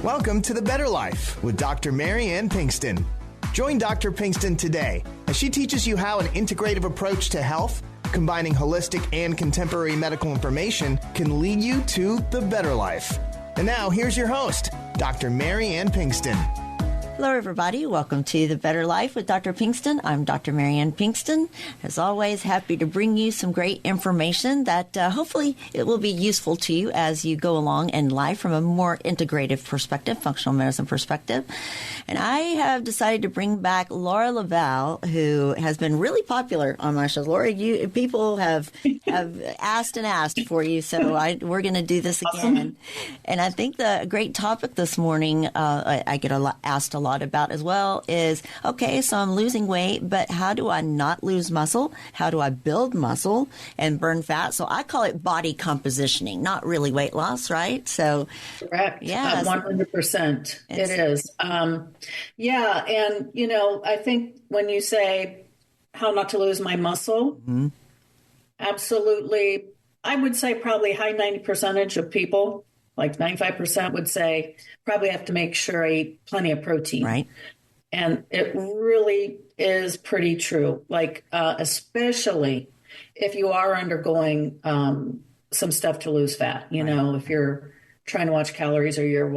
Welcome to The Better Life with Dr. Mary Ann Pinkston. Join Dr. Pinkston today as she teaches you how an integrative approach to health, combining holistic and contemporary medical information, can lead you to the better life. And now, here's your host, Dr. Mary Ann Pinkston. Hello, everybody. Welcome to The Better Life with Dr. Pinkston. I'm Dr. Mary Ann Pinkston. As always, happy to bring you some great information that hopefully it will be useful to you as you go along in life from a more integrative perspective, functional medicine perspective. And I have decided to bring back Laura LaValle, who has been really popular on my shows. Laura, people have asked and asked for you, so we're going to do this again. Awesome. And I think the great topic this morning I get asked a lot about as well is, okay, so I'm losing weight, but how do I not lose muscle? How do I build muscle and burn fat? So I call it body compositioning, not really weight loss, right? So correct. Yeah, 100%. It is. Yeah. And, I think when you say how not to lose my muscle, absolutely, I would say probably high 90% of people, like 95% would say, probably have to make sure I eat plenty of protein. Right. And it really is pretty true. Like, especially if you are undergoing some stuff to lose fat, if you're trying to watch calories or you're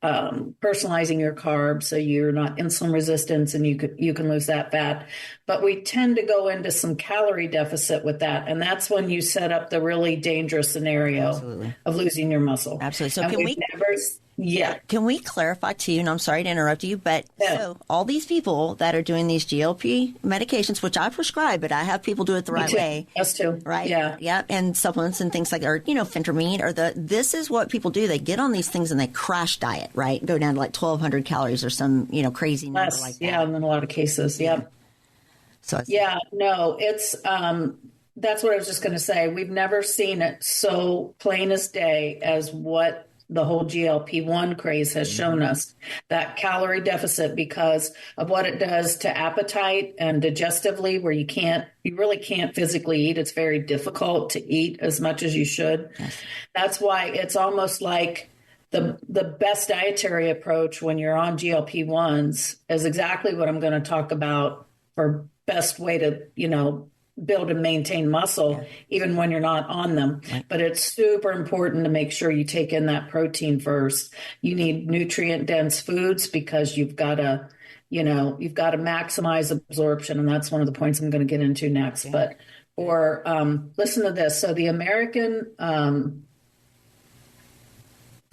personalizing your carbs so you're not insulin resistant and you can lose that fat. But we tend to go into some calorie deficit with that. And that's when you set up the really dangerous scenario of losing your muscle. Absolutely. So can we clarify too, and I'm sorry to interrupt you, but so all these people that are doing these GLP medications, which I prescribe, but I have people do it the right way. Us too. Right? Yeah. Yeah. And supplements and things like, or, phentermine this is what people do. They get on these things and they crash diet, right? Go down to like 1,200 calories or some, crazy number like that. Yeah. In a lot of cases. Yeah. So it's, that's what I was just going to say. We've never seen it so plain as day as what the whole GLP-1 craze has shown us, that calorie deficit, because of what it does to appetite and digestively, where you really can't physically eat. It's very difficult to eat as much as you should. Yes. That's why it's almost like the best dietary approach when you're on GLP-1s is exactly what I'm going to talk about for best way to, build and maintain muscle, even when you're not on them. Right. But it's super important to make sure you take in that protein first. You need nutrient dense foods because you've got to maximize absorption. And that's one of the points I'm going to get into next. Yeah. But listen to this. So the American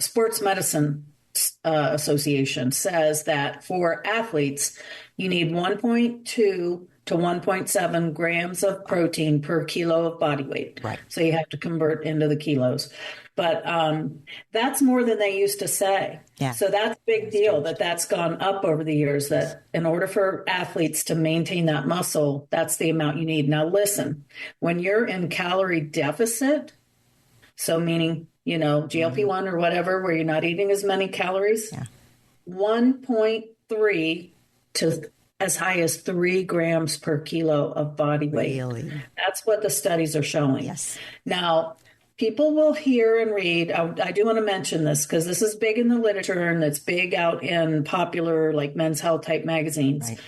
Sports Medicine Association says that for athletes, you need 1.2 to 1.7 grams of protein per kilo of body weight. Right. So you have to convert into the kilos. But that's more than they used to say. Yeah. So that's a big deal that's gone up over the years, that in order for athletes to maintain that muscle, that's the amount you need. Now, listen, when you're in calorie deficit, so meaning, GLP-1 or whatever, where you're not eating as many calories, 1.3 to as high as 3 grams per kilo of body weight. Really? That's what the studies are showing. Yes. Now, people will hear and read. I do want to mention this because this is big in the literature and it's big out in popular, like Men's Health type magazines. Right.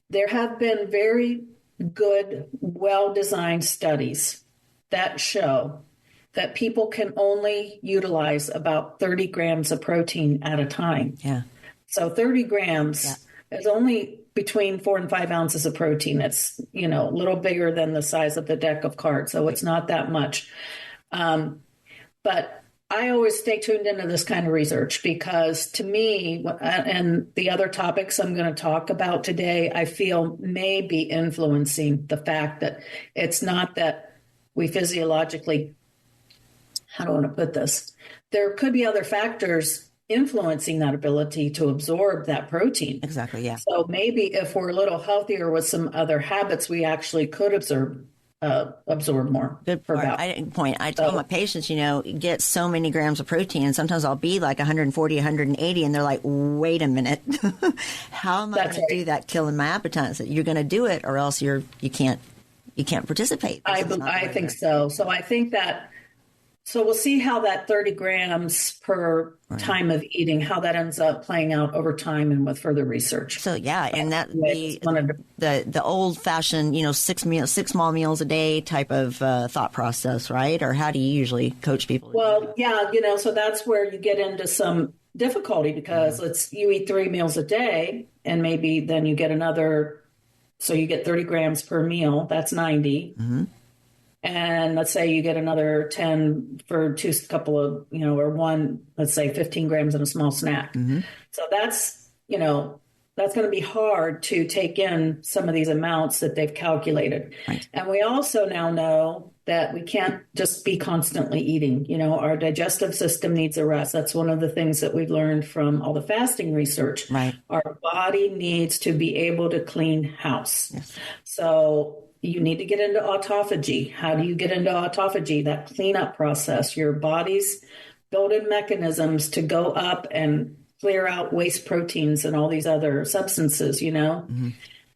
There have been very good, well-designed studies that show that people can only utilize about 30 grams of protein at a time. Yeah. So 30 grams is only between 4 and 5 ounces of protein. It's, a little bigger than the size of the deck of cards. So it's not that much. But I always stay tuned into this kind of research because to me, and the other topics I'm going to talk about today, I feel may be influencing the fact that it's not that we physiologically, how do I want to put this? There could be other factors influencing that ability to absorb that protein. Exactly, yeah. So maybe if we're a little healthier with some other habits, we actually could absorb more. Good point. I tell my patients, get so many grams of protein, and sometimes I'll be like 140, 180, and they're like, wait a minute, how am I going to do that, killing my appetite? So you're going to do it, or else you can't participate. I think so. So I think that So we'll see how that 30 grams per time of eating, how that ends up playing out over time and with further research. So yeah, and that the old fashioned, six small meals a day type of thought process, right? Or how do you usually coach people? Well, yeah, so that's where you get into some difficulty because you eat 3 meals a day and maybe then you get another, so you get 30 grams per meal, that's 90. Mm-hmm. And let's say you get another 10 for or one, let's say 15 grams in a small snack. Mm-hmm. So that's going to be hard to take in some of these amounts that they've calculated. Right. And we also now know that we can't just be constantly eating. Our digestive system needs a rest. That's one of the things that we've learned from all the fasting research. Right. Our body needs to be able to clean house. Yes. So you need to get into autophagy. How do you get into autophagy? That cleanup process. Your body's built-in mechanisms to go up and clear out waste proteins and all these other substances, Mm-hmm.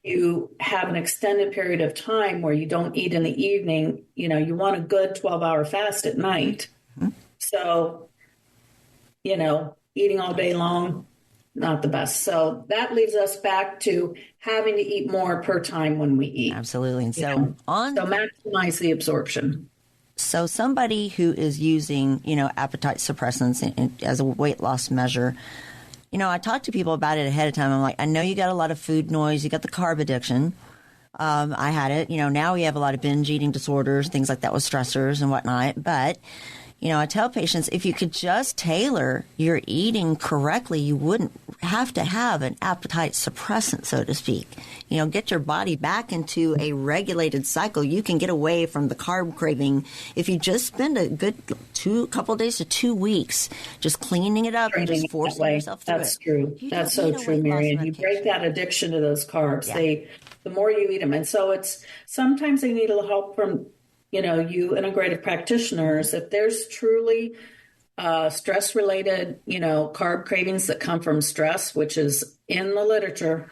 You have an extended period of time where you don't eat in the evening. You want a good 12-hour fast at night. Mm-hmm. So, eating all day long, not the best. So that leaves us back to having to eat more per time when we eat. Absolutely. And so maximize the absorption. So somebody who is using, appetite suppressants as a weight loss measure, I talk to people about it ahead of time. I'm like, I know you got a lot of food noise. You got the carb addiction. I had it. Now we have a lot of binge eating disorders, things like that with stressors and whatnot. But I tell patients, if you could just tailor your eating correctly, you wouldn't have to have an appetite suppressant, so to speak. Get your body back into a regulated cycle. You can get away from the carb craving if you just spend a good couple of days to 2 weeks just cleaning it up and just forcing yourself through it. That's true. That's so true, Marian. You break that addiction to those carbs. Yeah. The more you eat them. And so sometimes they need a little help from you integrative practitioners, if there's truly stress-related, carb cravings that come from stress, which is in the literature,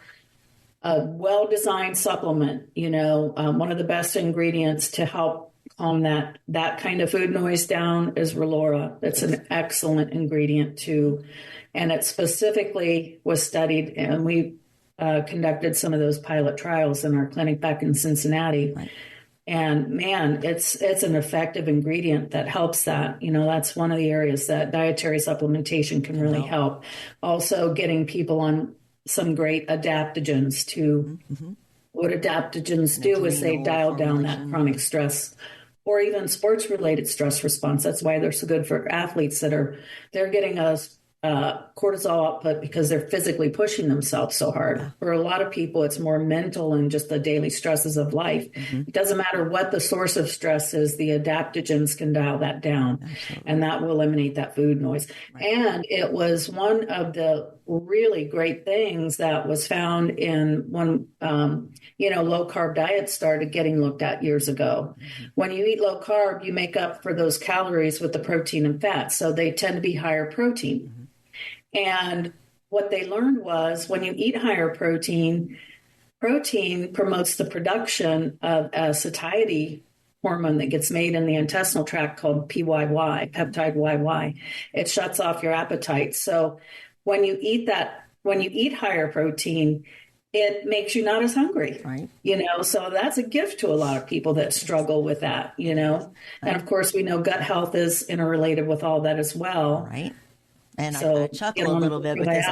a well-designed supplement, one of the best ingredients to help calm that kind of food noise down is Relora. It's an excellent ingredient too. And it specifically was studied, and we conducted some of those pilot trials in our clinic back in Cincinnati. Right. And man, it's an effective ingredient that helps that. That's one of the areas that dietary supplementation can really help. Also getting people on some great adaptogens too. Mm-hmm. What adaptogens do is they dial down that chronic stress or even sports related stress response. That's why they're so good for athletes they're getting a cortisol output because they're physically pushing themselves so hard. Yeah. For a lot of people, it's more mental and just the daily stresses of life. Mm-hmm. It doesn't matter what the source of stress is, the adaptogens can dial that down. Absolutely. And that will eliminate that food noise. Right. And it was one of the really great things that was found in when, low carb diets started getting looked at years ago. Mm-hmm. When you eat low carb, you make up for those calories with the protein and fat. So they tend to be higher protein. Mm-hmm. And what they learned was when you eat higher protein promotes the production of a satiety hormone that gets made in the intestinal tract called PYY, peptide YY. It shuts off your appetite. So when you eat higher protein, it makes you not as hungry, right? So that's a gift to a lot of people that struggle with that, And of course, we know gut health is interrelated with all that as well. Right. And I chuckle a little bit because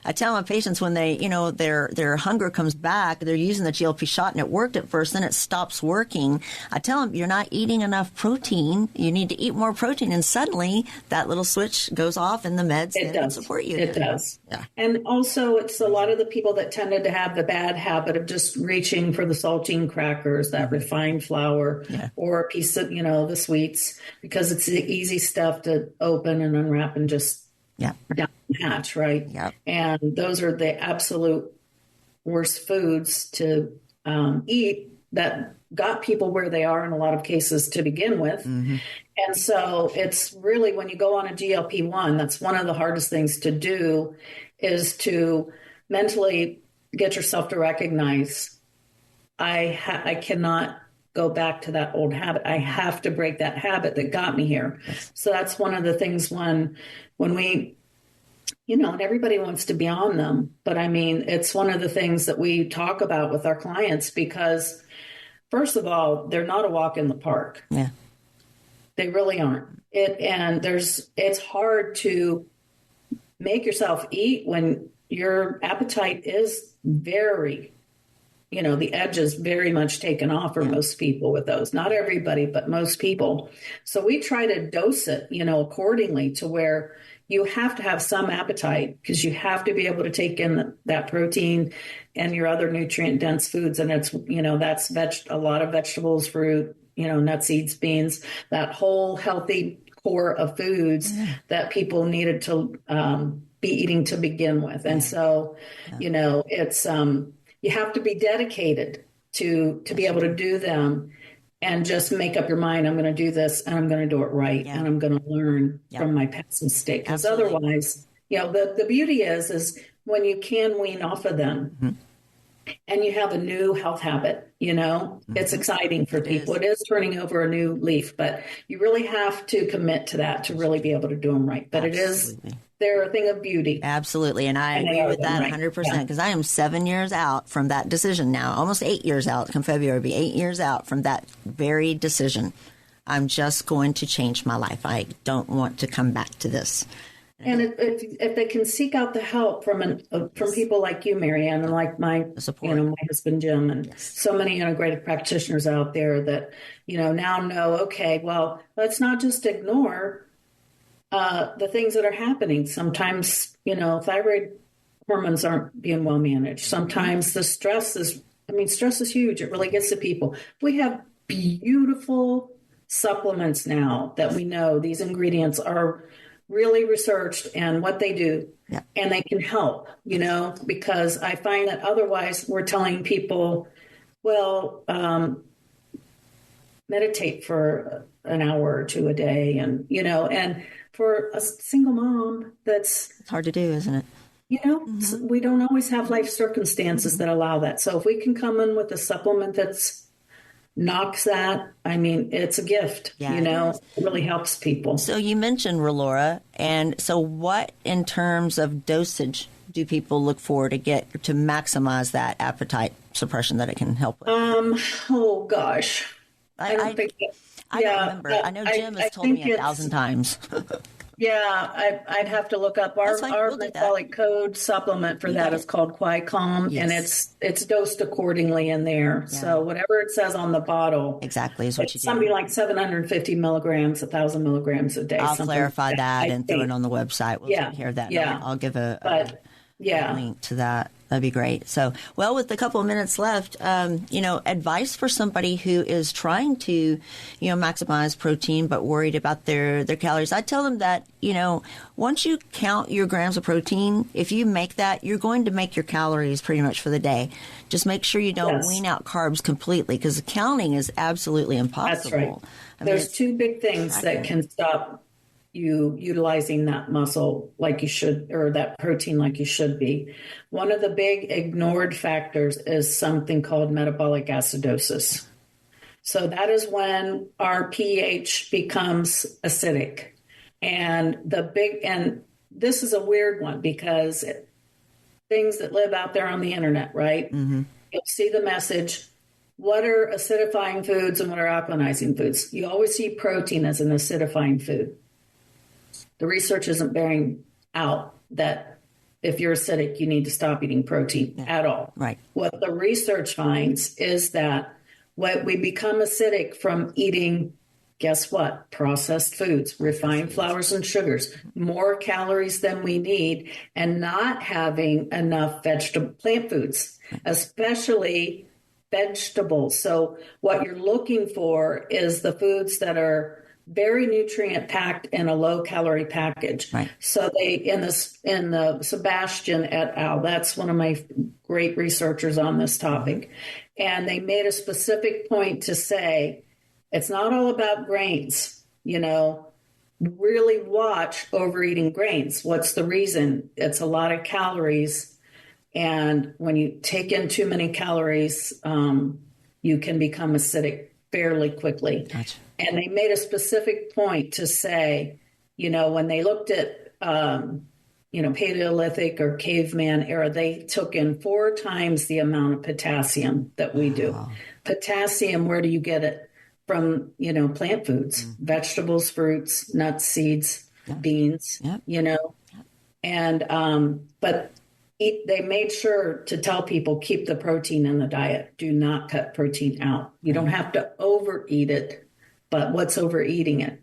I tell my patients when they, their hunger comes back, they're using the GLP shot and it worked at first, then it stops working. I tell them, you're not eating enough protein. You need to eat more protein. And suddenly that little switch goes off and the meds can support you. It does. Yeah. And also it's a lot of the people that tended to have the bad habit of just reaching for the saltine crackers, that refined flour, or a piece of, the sweets, because it's the easy stuff to open and unwrap and just down the hatch, right? Yep. And those are the absolute worst foods to eat that got people where they are in a lot of cases to begin with. Mm-hmm. And so it's really, when you go on a GLP-1, that's one of the hardest things to do, is to mentally get yourself to recognize, I cannot go back to that old habit. I have to break that habit that got me here. So that's one of the things when we, and everybody wants to be on them. But I mean, it's one of the things that we talk about with our clients because, first of all, they're not a walk in the park. Yeah. They really aren't. It's hard to make yourself eat when your appetite is very, the edge is very much taken off for most people with those. Not everybody, but most people. So we try to dose it, accordingly to where you have to have some appetite because you have to be able to take in that protein and your other nutrient dense foods. And it's, that's a lot of vegetables, fruit, nuts, seeds, beans, that whole healthy core of foods that people needed to be eating to begin with. And so, it's, you have to be dedicated to be able to do them and just make up your mind. I'm going to do this and I'm going to do it right. And I'm going to learn from my past mistake. Because otherwise, the beauty is when you can wean off of them and you have a new health habit, it's exciting for people. It is turning over a new leaf, but you really have to commit to that to really be able to do them right. But they're a thing of beauty. Absolutely. And I agree with that 100% because I am 7 years out from that decision now, almost 8 years out. Come February, will be 8 years out from that very decision. I'm just going to change my life. I don't want to come back to this. And if they can seek out the help from people like you, Marianne, and like my husband, Jim, and so many integrated practitioners out there that, now know, okay, well, let's not just ignore the things that are happening. Sometimes, thyroid hormones aren't being well managed. Sometimes the stress is huge. It really gets to people. We have beautiful supplements now that we know these ingredients are really researched and what they do, and they can help, because I find that otherwise we're telling people, well, meditate for an hour or two a day. And, and for a single mom, it's hard to do, isn't it? We don't always have life circumstances that allow that. So if we can come in with a supplement that's knocks that, it's a gift, it really helps people. So you mentioned Relora. And so what, in terms of dosage, do people look for to maximize that appetite suppression that it can help with? Oh gosh. I don't remember. I know Jim has told me 1,000 times. Yeah, I'd have to look up our metabolic code supplement for that is called QuiCalm, and it's dosed accordingly in there. Yeah. So whatever it says on the bottle, exactly is what you do. Something like 750 milligrams, 1,000 milligrams a day. I'll clarify that and throw it on the website. We'll take care of that. Yeah, I'll give a link to that. That'd be great. So, well, with a couple of minutes left, advice for somebody who is trying to, maximize protein but worried about their calories. I tell them that, once you count your grams of protein, if you make that, you're going to make your calories pretty much for the day. Just make sure you don't wean out carbs completely because counting is absolutely impossible. That's right. There's two big things that can stop you utilizing that muscle like you should, or that protein like you should be. One of the big ignored factors is something called metabolic acidosis. So that is when our pH becomes acidic. And this is a weird one because things that live out there on the internet, right? Mm-hmm. You'll see the message, what are acidifying foods and what are alkalinizing foods? You always see protein as an acidifying food. The research isn't bearing out that if you're acidic, you need to stop eating protein at all. Right. What the research finds is that what we become acidic from eating, guess what? Processed foods, refined flours and sugars, more calories than we need, and not having enough plant foods, especially vegetables. So what you're looking for is the foods that are very nutrient packed in a low calorie package. Right. So they in the Sebastian et al. That's one of my great researchers on this topic, and they made a specific point to say it's not all about grains. Really watch overeating grains. What's the reason? It's a lot of calories, and when you take in too many calories, you can become acidic fairly quickly. Gotcha. And they made a specific point to say, when they looked at, Paleolithic or caveman era, they took in 4 times the amount of potassium that we do. Wow. Potassium, where do you get it? From, plant foods, vegetables, fruits, nuts, seeds, beans, and, but they made sure to tell people, keep the protein in the diet. Do not cut protein out. You don't have to overeat it, but what's overeating it?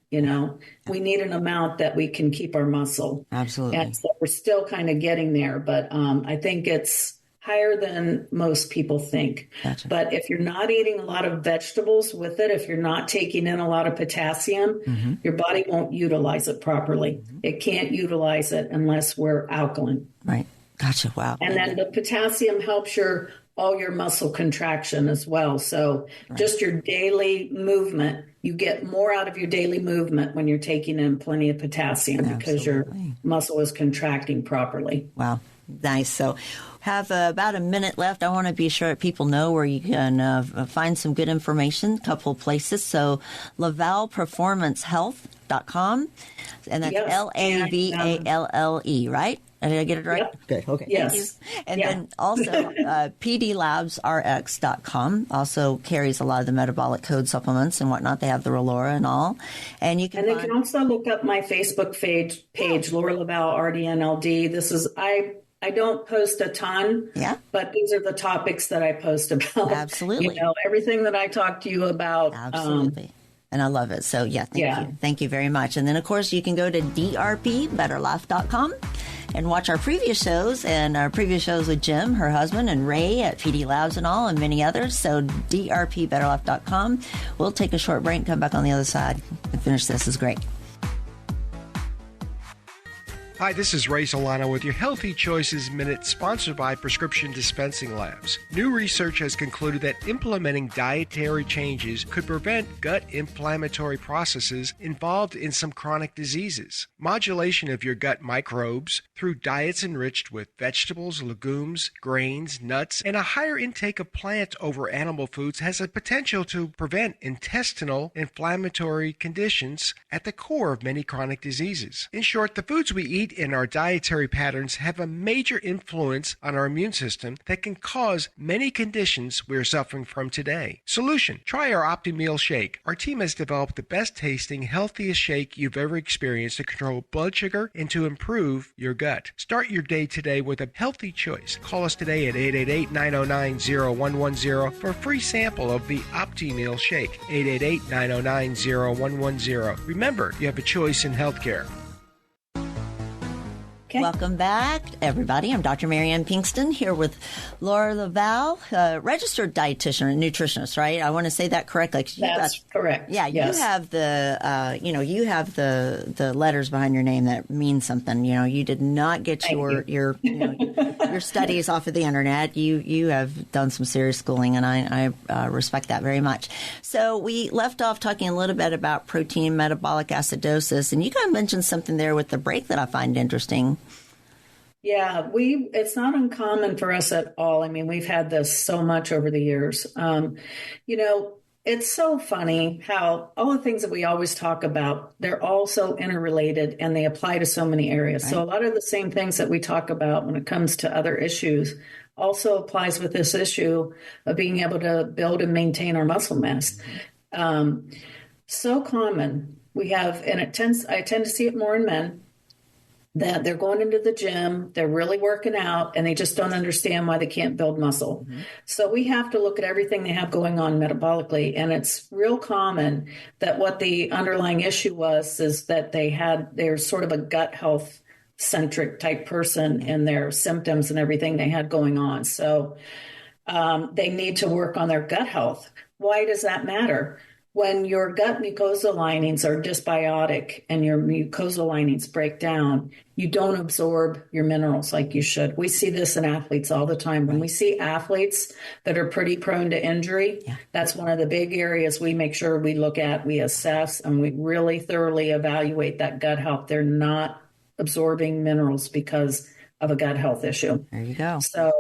We need an amount that we can keep our muscle. Absolutely. And so we're still kind of getting there, but I think it's higher than most people think. Gotcha. But if you're not eating a lot of vegetables with it, if you're not taking in a lot of potassium, your body won't utilize it properly. It can't utilize it unless we're alkaline. Right. Gotcha. Wow. And then the potassium helps all your muscle contraction as well. So just your daily movement, you get more out of your daily movement when you're taking in plenty of potassium because your muscle is contracting properly. Wow. Nice. So have about a minute left. I want to be sure that people know where you can find some good information, a couple of places. So LaVallePerformanceHealth.com, and that's LAVALLE, right? Did I get it right? Yep. Good. Okay. Yes. Thank you. And then also PDLabsRx.com also carries a lot of the metabolic code supplements and whatnot. They have the Relora and all. And you can they can also look up my Facebook page, Laura LaValle, RDNLD. This is, I don't post a ton, but these are the topics that I post about. Absolutely. Everything that I talk to you about. Absolutely. And I love it. So, thank you. Thank you very much. And then, of course, you can go to drpbetterlife.com and watch our previous shows with Jim, her husband, and Ray at PD Labs and all, and many others. So drpbetterlife.com. We'll take a short break and come back on the other side and finish this. Is great. Hi, this is Ray Solano with your Healthy Choices Minute, sponsored by Prescription Dispensing Labs. New research has concluded that implementing dietary changes could prevent gut inflammatory processes involved in some chronic diseases. Modulation of your gut microbes through diets enriched with vegetables, legumes, grains, nuts, and a higher intake of plant over animal foods has a potential to prevent intestinal inflammatory conditions at the core of many chronic diseases. In short, the foods we eat in our dietary patterns have a major influence on our immune system that can cause many conditions we're suffering from today. Solution: try our OptiMeal shake. Our team has developed the best tasting, healthiest shake you've ever experienced to control blood sugar and to improve your gut. Start your day today with a healthy choice. Call us today at 888-909-0110 for a free sample of the OptiMeal shake. 888-909-0110. Remember, you have a choice in healthcare. Okay. Welcome back, everybody. I'm Dr. Marianne Pinkston here with Laura LaValle, registered dietitian and nutritionist, right? I want to say that correctly. That's correct. Yeah, yes. You have the letters behind your name that mean something. You did not get your studies off of the internet. You have done some serious schooling, and I respect that very much. So we left off talking a little bit about protein metabolic acidosis, and you kind of mentioned something there with the break that I find interesting. Yeah, it's not uncommon for us at all. I mean, we've had this so much over the years. It's so funny how all the things that we always talk about, they're all so interrelated and they apply to so many areas. Right. So a lot of the same things that we talk about when it comes to other issues also applies with this issue of being able to build and maintain our muscle mass. So common. We have, and I tend to see it more in men, that they're going into the gym, they're really working out, and they just don't understand why they can't build muscle. Mm-hmm. So we have to look at everything they have going on metabolically. And it's real common that what the underlying issue is that they're sort of a gut health centric type person in their symptoms and everything they had going on. So they need to work on their gut health. Why does that matter? When your gut mucosal linings are dysbiotic and your mucosal linings break down, you don't absorb your minerals like you should. We see this in athletes all the time. When we see athletes that are pretty prone to injury, that's one of the big areas we make sure we look at, we assess, and we really thoroughly evaluate that gut health. They're not absorbing minerals because of a gut health issue. There you go. So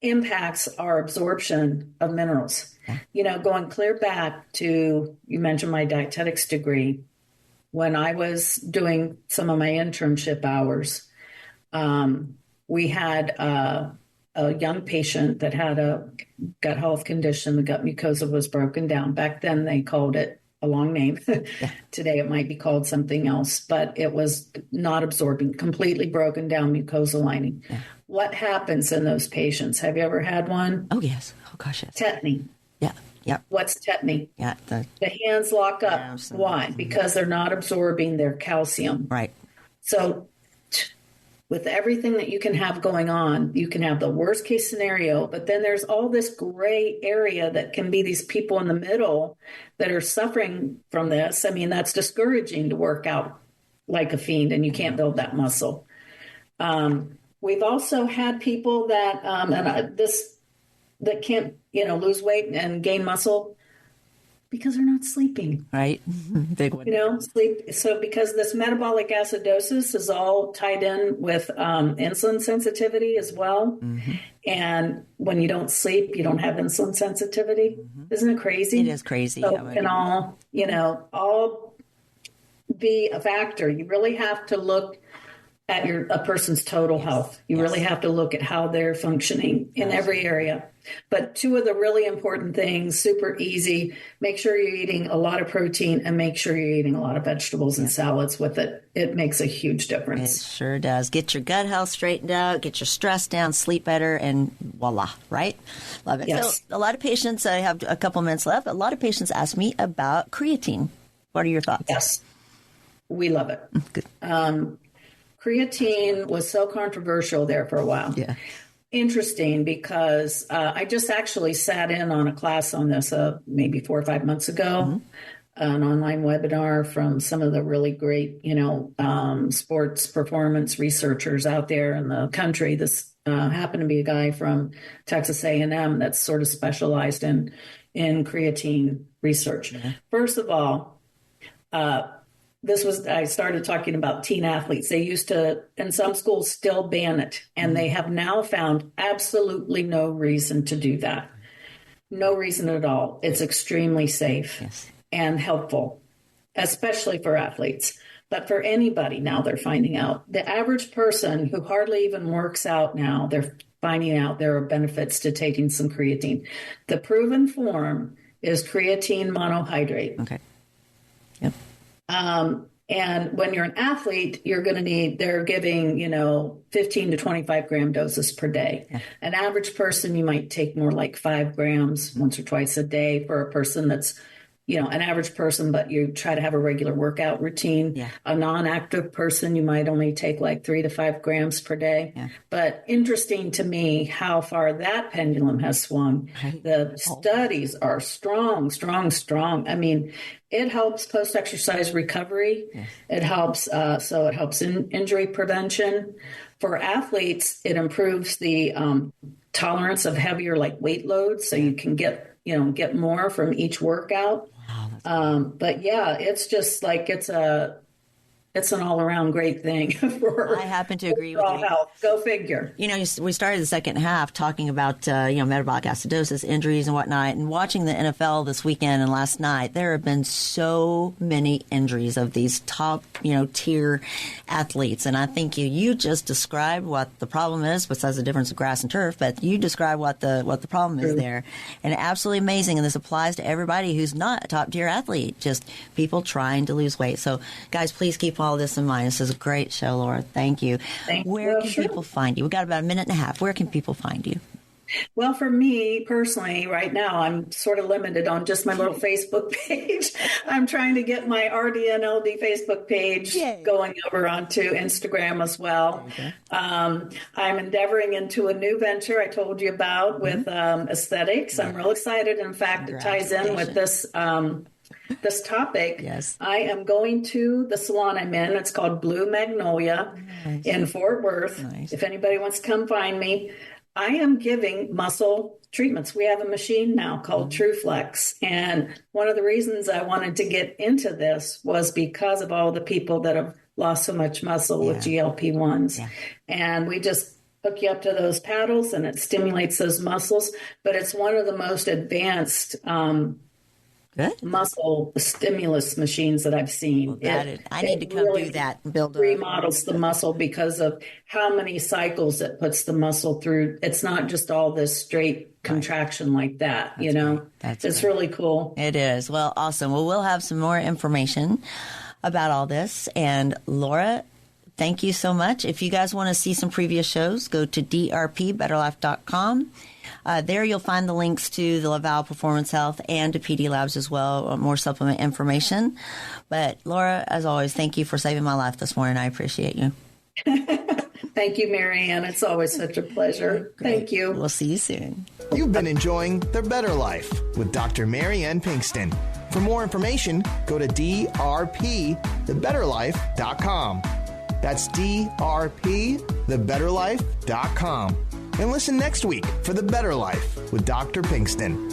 impacts our absorption of minerals. Yeah. Going clear back to, you mentioned my dietetics degree. When I was doing some of my internship hours, we had a young patient that had a gut health condition. The gut mucosa was broken down. Back then, they called it a long name. Yeah. Today, it might be called something else, but it was not absorbing, completely broken down mucosal lining. Yeah. What happens in those patients? Have you ever had one? Oh, yes. Oh, gosh, yes. Tetany. Yeah. Yeah. What's tetany? Yeah. The hands lock up. Yeah, why? Because they're not absorbing their calcium. Right. So with everything that you can have going on, you can have the worst case scenario, but then there's all this gray area that can be these people in the middle that are suffering from this. I mean, that's discouraging to work out like a fiend, and you can't build that muscle. We've also had people that that can't, lose weight and gain muscle because they're not sleeping. Right. Big one. Sleep. So because this metabolic acidosis is all tied in with insulin sensitivity as well. Mm-hmm. And when you don't sleep, you don't have insulin sensitivity. Mm-hmm. Isn't it crazy? It is crazy. So it can all be a factor. You really have to look at a person's total health. You really have to look at how they're functioning in every area. But two of the really important things, super easy, make sure you're eating a lot of protein and make sure you're eating a lot of vegetables and salads with it. It makes a huge difference. It sure does. Get your gut health straightened out, get your stress down, sleep better, and voila, right? Love it. Yes. So a lot of patients, I have a couple minutes left, a lot of patients ask me about creatine. What are your thoughts? Yes. We love it. Good. Creatine was so controversial there for a while. Yeah. Interesting because I just actually sat in on a class on this maybe 4 or 5 months ago, an online webinar from some of the really great, sports performance researchers out there in the country. This happened to be a guy from Texas A&M that's sort of specialized in creatine research. Mm-hmm. First of all, I started talking about teen athletes. They used to, and some schools still ban it, and they have now found absolutely no reason to do that. No reason at all. It's extremely safe and helpful, especially for athletes. But for anybody now, they're finding out. The average person who hardly even works out now, they're finding out there are benefits to taking some creatine. The proven form is creatine monohydrate. Okay. Yep. And when you're an athlete, you're going to need, they're giving, 15 to 25 gram doses per day. Yeah. An average person, you might take more like 5 grams once or twice a day. For a person that's, an average person, but you try to have a regular workout routine. Yeah. A non-active person, you might only take like 3 to 5 grams per day. Yeah. But interesting to me how far that pendulum has swung. Right. The studies are strong. I mean, it helps post-exercise recovery. Yes. It helps, it helps in injury prevention. For athletes, it improves the tolerance of heavier like weight loads, so you can get more from each workout. Wow, but yeah, it's just like it's an all-around great thing for I happen to agree with you. Health. Go figure. We started the second half talking about metabolic acidosis, injuries, and whatnot. And watching the NFL this weekend and last night, there have been so many injuries of these top tier athletes. And I think you just described what the problem is, besides the difference of grass and turf. But you described what the problem is there, and absolutely amazing. And this applies to everybody who's not a top tier athlete, just people trying to lose weight. So, guys, please keep all this in mind. This is a great show, Laura. Thank you. Where can people find you? We've got about a minute and a half. Where can people find you? Well, for me personally, right now, I'm sort of limited on just my little Facebook page. I'm trying to get my RDNLD Facebook page going over onto Instagram as well. Okay. I'm endeavoring into a new venture I told you about with aesthetics. I'm real excited. In fact, it ties in with this topic. Yes. I am going to the salon I'm in. It's called Blue Magnolia in Fort Worth. Nice. If anybody wants to come find me, I am giving muscle treatments. We have a machine now called TrueFlex. And one of the reasons I wanted to get into this was because of all the people that have lost so much muscle with GLP-1s. Yeah. And we just hook you up to those paddles and it stimulates those muscles. But it's one of the most advanced muscle stimulus machines that I've seen. Well, I need to come really do that and build remodels the muscle because of how many cycles it puts the muscle through. It's not just all this straight contraction like that, you know. It's really cool. It is. Well, awesome. Well, we'll have some more information about all this. And Laura, thank you so much. If you guys want to see some previous shows, go to drpbetterlife.com. There you'll find the links to the LaValle Performance Health and to PD Labs as well, more supplement information. But Laura, as always, thank you for saving my life this morning. I appreciate you. Thank you, Marianne. It's always such a pleasure. Great. Thank you. We'll see you soon. You've been enjoying The Better Life with Dr. Marianne Pinkston. For more information, go to drpthebetterlife.com. That's drpthebetterlife.com. And listen next week for The Better Life with Dr. Pinkston.